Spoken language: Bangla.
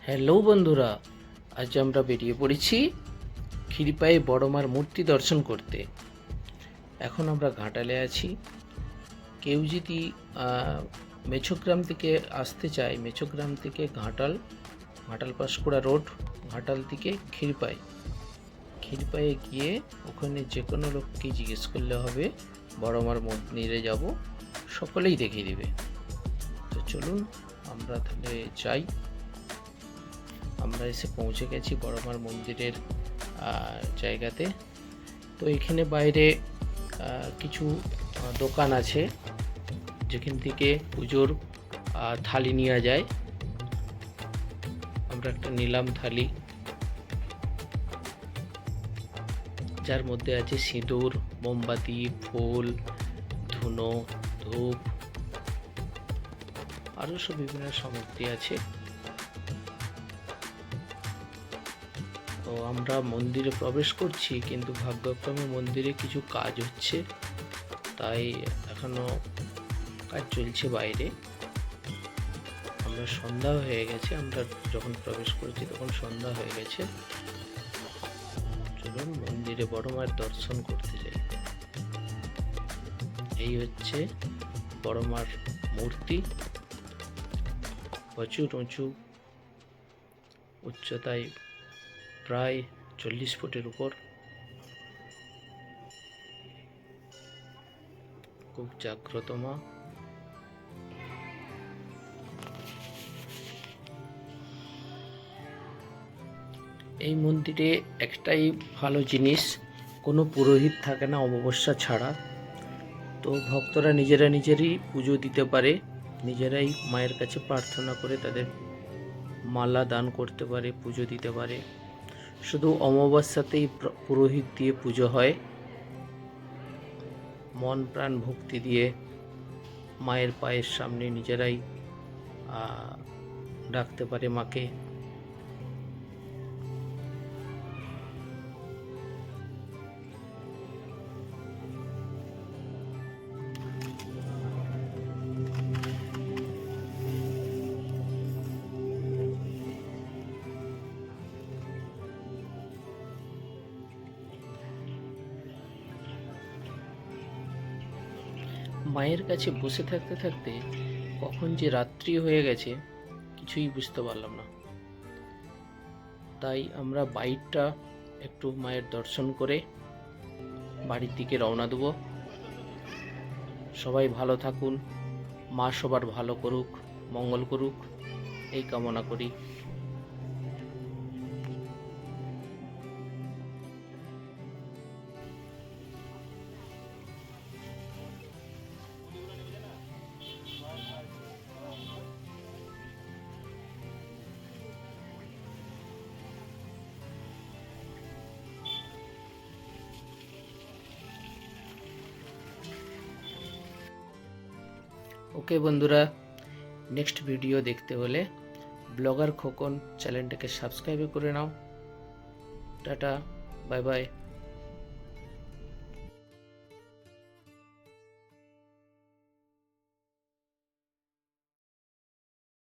হ্যালো বন্ধুরা, আজ আমরা বেরিয়ে পড়েছি ক্ষীরপায়ে বড়মার মূর্তি দর্শন করতে। এখন আমরা ঘাটালে আছি। কেউ যদি মেছোগ্রাম থেকে আসতে চায়, মেছোগ্রাম থেকে ঘাটাল পাঁশকুড়া রোড, ঘাটাল থেকে ক্ষীরপায়ে গিয়ে ওখানে যে কোনো লোককে জিজ্ঞেস করলে হবে বড়মার মন্দিরে যাব, সকলেই দেখিয়ে দেবে। তো চলুন আমরা তাহলে যাই। আমরা এসে পৌঁছে গেছি বড়মার মন্দিরের জায়গাতে। তো এখানে বাইরে কিছু দোকান আছে যেখান থেকে পুজোর থালি নেওয়া যায়। আমরা একটা নিলাম থালি, যার মধ্যে আছে সিঁদুর, মোমবাতি, ফুল, ধুনো, ধূপ, আরও সব বিভিন্ন সামগ্রী আছে। তো আমরা মন্দিরে প্রবেশ করছি, কিন্তু ভাগ্যক্রমে মন্দিরে কিছু কাজ হচ্ছে, তাই এখনো কাজ চলছে বাইরে। আমরা সন্ধ্যা হয়ে গেছে, আমরা যখন প্রবেশ করেছি তখন সন্ধ্যা হয়ে গেছে। চলুন মন্দিরে বড় মায়ের দর্শন করতে যাই। এই হচ্ছে বড় মার মূর্তি, প্রচুর উঁচু, উচ্চতায় প্রায় 40 ফুটের উপর। খুব জাগ্রত মা। এই মন্দিরে একটাই ভালো জিনিস, কোনো পুরোহিত থাকে না অমাবস্যা ছাড়া। তো ভক্তরা নিজেরই পুজো দিতে পারে, নিজেরাই মায়ের কাছে প্রার্থনা করে তাদের মালা দান করতে পারে, পুজো দিতে পারে। শুধু অমাবস্যাতেই পুরোহিত দিয়ে পুজো হয়। মন প্রাণ ভক্তি দিয়ে মায়ের পায়ের সামনে নিজেরাই ডাকতে পারে মাকে। মায়ের কাছে বসে থাকতে থাকতে কখন যে রাত্রি হয়ে গেছে কিছুই বুঝতে পারলাম না। তাই আমরা বাইকটা একটু মায়ের দর্শন করে বাড়ির দিকে রওনা দেব। সবাই ভালো থাকুন, মা সবার ভালো করুক, মঙ্গল করুক, এই কামনা করি। ওকে বন্ধুরা, নেক্সট ভিডিও দেখতে হলে ব্লগার খোকন চ্যানেলটাকে সাবস্ক্রাইব করে নাও। Tata, bye bye.